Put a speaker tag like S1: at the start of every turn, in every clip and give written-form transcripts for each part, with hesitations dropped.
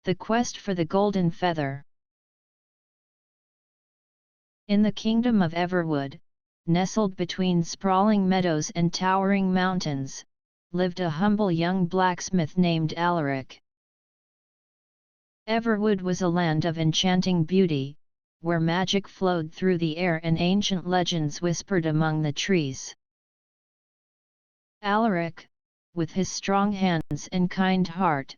S1: The quest for the golden feather. In the kingdom of Everwood, nestled between sprawling meadows and towering mountains, lived a humble young blacksmith named Alaric. Everwood was a land of enchanting beauty, where magic flowed through the air and ancient legends whispered among the trees. Alaric, with his strong hands and kind heart,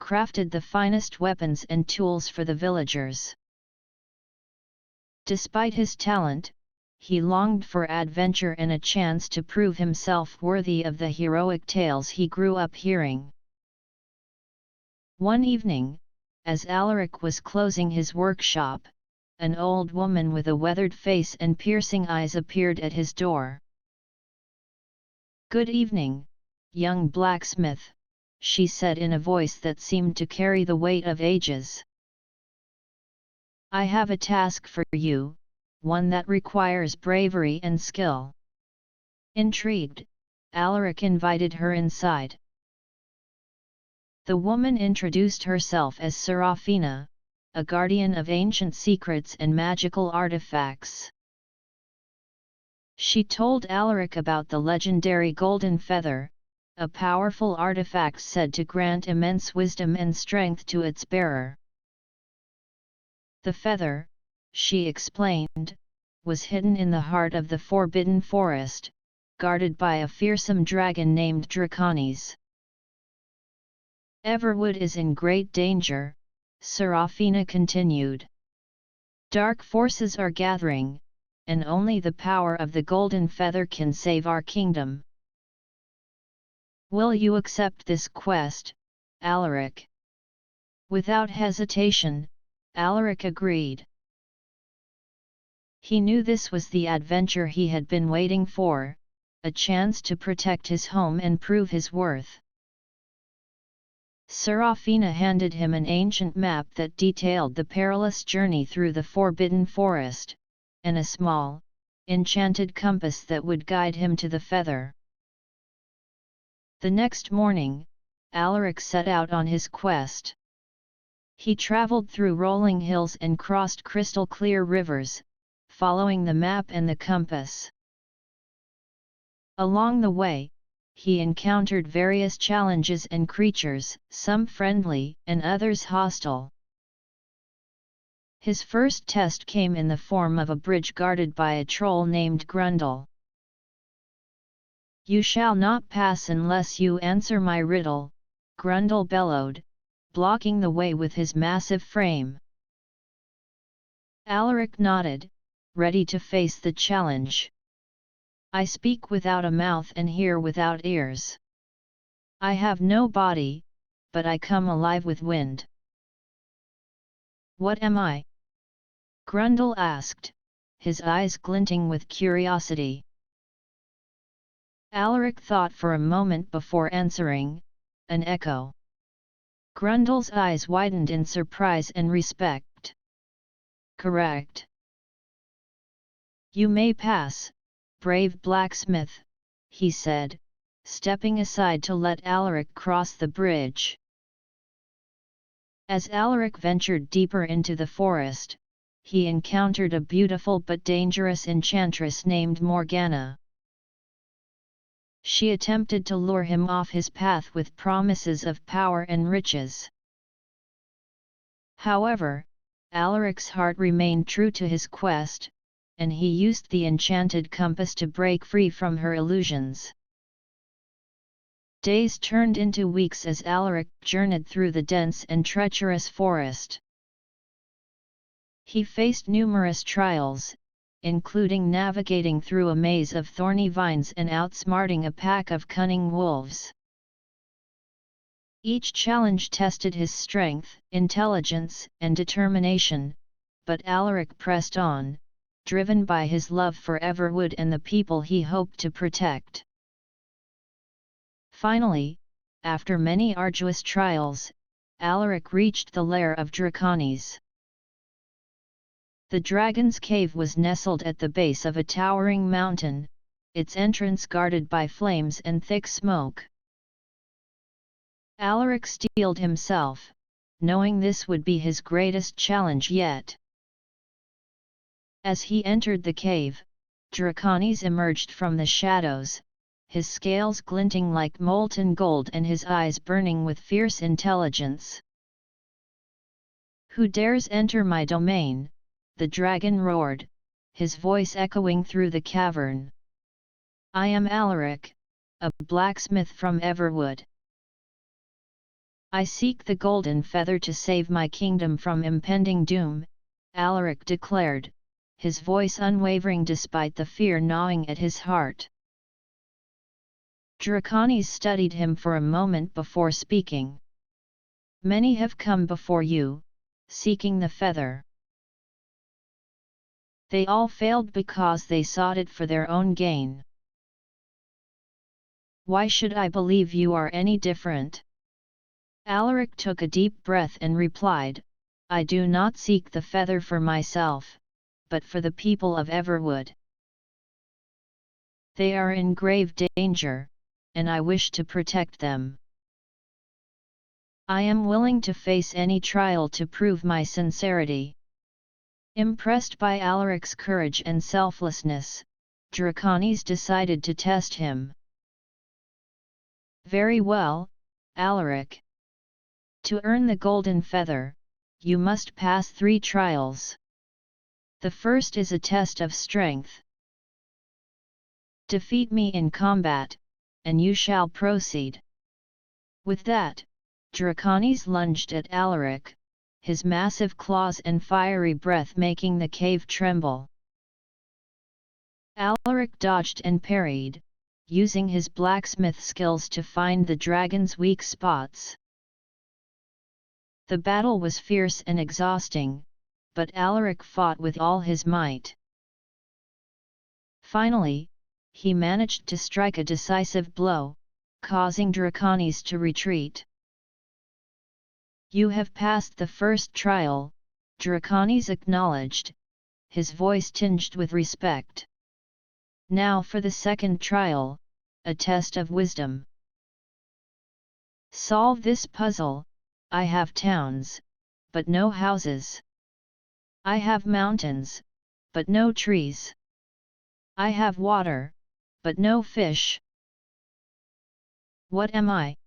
S1: crafted the finest weapons and tools for the villagers. Despite his talent, he longed for adventure and a chance to prove himself worthy of the heroic tales he grew up hearing. One evening, as Alaric was closing his workshop, an old woman with a weathered face and piercing eyes appeared at his door. "Good evening, young blacksmith," she said in a voice that seemed to carry the weight of ages. "I have a task for you, one that requires bravery and skill." Intrigued, Alaric invited her inside. The woman introduced herself as Serafina, a guardian of ancient secrets and magical artifacts. She told Alaric about the legendary golden feather, a powerful artifact said to grant immense wisdom and strength to its bearer. The feather, she explained, was hidden in the heart of the forbidden forest, guarded by a fearsome dragon named Draconis. "Everwood is in great danger," Serafina continued. "Dark forces are gathering, and only the power of the golden feather can save our kingdom. Will you accept this quest, Alaric?" Without hesitation, Alaric agreed. He knew this was the adventure he had been waiting for, a chance to protect his home and prove his worth. Serafina handed him an ancient map that detailed the perilous journey through the forbidden forest, and a small, enchanted compass that would guide him to the feather. The next morning, Alaric set out on his quest. He traveled through rolling hills and crossed crystal-clear rivers, following the map and the compass. Along the way, he encountered various challenges and creatures, some friendly and others hostile. His first test came in the form of a bridge guarded by a troll named Grundle. "You shall not pass unless you answer my riddle," Grundle bellowed, blocking the way with his massive frame. Alaric nodded, ready to face the challenge. "I speak without a mouth and hear without ears. I have no body, but I come alive with wind." "What am I?" Grundle asked, his eyes glinting with curiosity. Alaric thought for a moment before answering, "An echo." Grundle's eyes widened in surprise and respect. "Correct. You may pass, brave blacksmith," he said, stepping aside to let Alaric cross the bridge. As Alaric ventured deeper into the forest, he encountered a beautiful but dangerous enchantress named Morgana. She attempted to lure him off his path with promises of power and riches. However, Alaric's heart remained true to his quest, and he used the enchanted compass to break free from her illusions. Days turned into weeks as Alaric journeyed through the dense and treacherous forest. He faced numerous trials, including navigating through a maze of thorny vines and outsmarting a pack of cunning wolves. Each challenge tested his strength, intelligence, and determination, but Alaric pressed on, driven by his love for Everwood and the people he hoped to protect. Finally, after many arduous trials, Alaric reached the lair of Draconis. The dragon's cave was nestled at the base of a towering mountain, its entrance guarded by flames and thick smoke. Alaric steeled himself, knowing this would be his greatest challenge yet. As he entered the cave, Draconis emerged from the shadows, his scales glinting like molten gold and his eyes burning with fierce intelligence. "Who dares enter my domain?" the dragon roared, his voice echoing through the cavern. "I am Alaric, a blacksmith from Everwood. I seek the golden feather to save my kingdom from impending doom," Alaric declared, his voice unwavering despite the fear gnawing at his heart. Draconis studied him for a moment before speaking. "Many have come before you, seeking the feather. They all failed because they sought it for their own gain. Why should I believe you are any different?" Alaric took a deep breath and replied, "I do not seek the feather for myself, but for the people of Everwood. They are in grave danger, and I wish to protect them. I am willing to face any trial to prove my sincerity." Impressed by Alaric's courage and selflessness, Draconis decided to test him. "Very well, Alaric. To earn the golden feather, you must pass 3 trials. The first is a test of strength. Defeat me in combat, and you shall proceed." With that, Draconis lunged at Alaric, his massive claws and fiery breath making the cave tremble. Alaric dodged and parried, using his blacksmith skills to find the dragon's weak spots. The battle was fierce and exhausting, but Alaric fought with all his might. Finally, he managed to strike a decisive blow, causing Draconis to retreat. "You have passed the first trial," Draconis acknowledged, his voice tinged with respect. "Now for the second trial, a test of wisdom. Solve this puzzle. I have towns, but no houses. I have mountains, but no trees. I have water, but no fish. What am I?"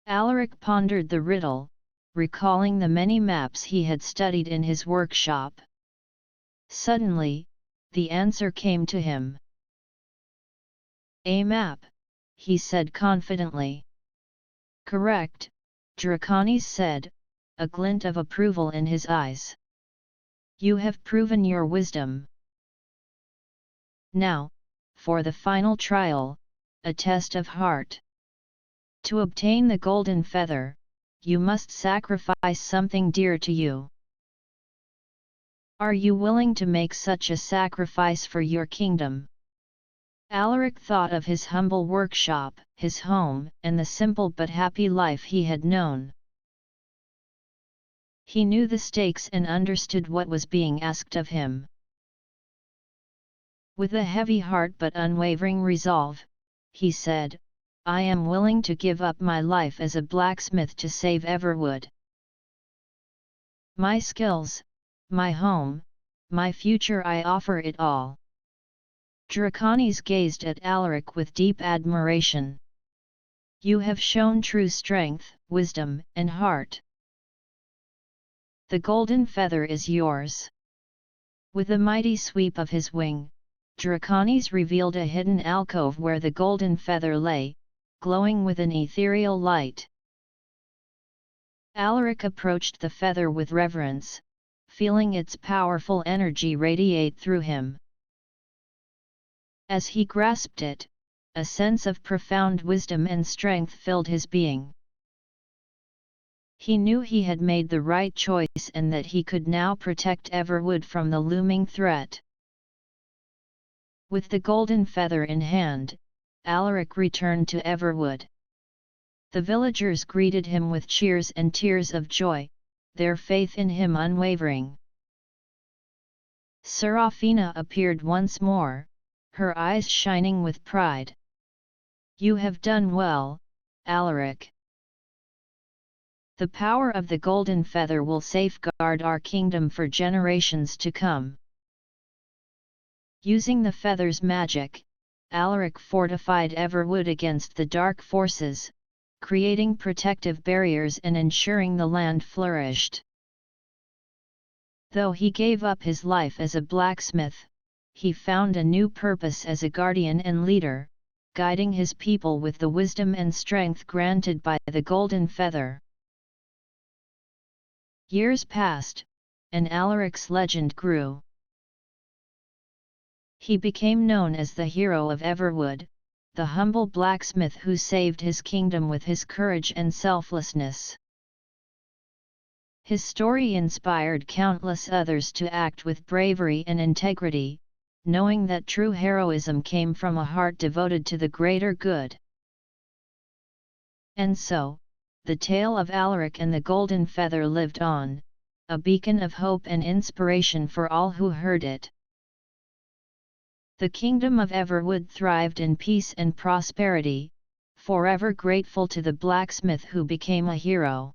S1: Alaric pondered the riddle, recalling the many maps he had studied in his workshop. Suddenly, the answer came to him. "A map," he said confidently. "Correct," Draconis said, a glint of approval in his eyes. "You have proven your wisdom. Now, for the final trial, a test of heart. To obtain the golden feather, you must sacrifice something dear to you. Are you willing to make such a sacrifice for your kingdom?" Alaric thought of his humble workshop, his home, and the simple but happy life he had known. He knew the stakes and understood what was being asked of him. With a heavy heart but unwavering resolve, he said, "I am willing to give up my life as a blacksmith to save Everwood. My skills, my home, my future, I offer it all." Draconis gazed at Alaric with deep admiration. "You have shown true strength, wisdom, and heart. The golden feather is yours." With a mighty sweep of his wing, Draconis revealed a hidden alcove where the golden feather lay, glowing with an ethereal light. Alaric approached the feather with reverence, feeling its powerful energy radiate through him. As he grasped it, a sense of profound wisdom and strength filled his being. He knew he had made the right choice and that he could now protect Everwood from the looming threat. With the golden feather in hand, Alaric returned to Everwood. The villagers greeted him with cheers and tears of joy, their faith in him unwavering. Serafina appeared once more, her eyes shining with pride. "You have done well, Alaric. The power of the golden feather will safeguard our kingdom for generations to come. Using the feather's magic, Alaric fortified Everwood against the dark forces, creating protective barriers and ensuring the land flourished. Though he gave up his life as a blacksmith, he found a new purpose as a guardian and leader, guiding his people with the wisdom and strength granted by the golden feather. Years passed, and Alaric's legend grew. He became known as the hero of Everwood, the humble blacksmith who saved his kingdom with his courage and selflessness. His story inspired countless others to act with bravery and integrity, knowing that true heroism came from a heart devoted to the greater good. And so, the tale of Alaric and the Golden Feather lived on, a beacon of hope and inspiration for all who heard it. The kingdom of Everwood thrived in peace and prosperity, forever grateful to the blacksmith who became a hero.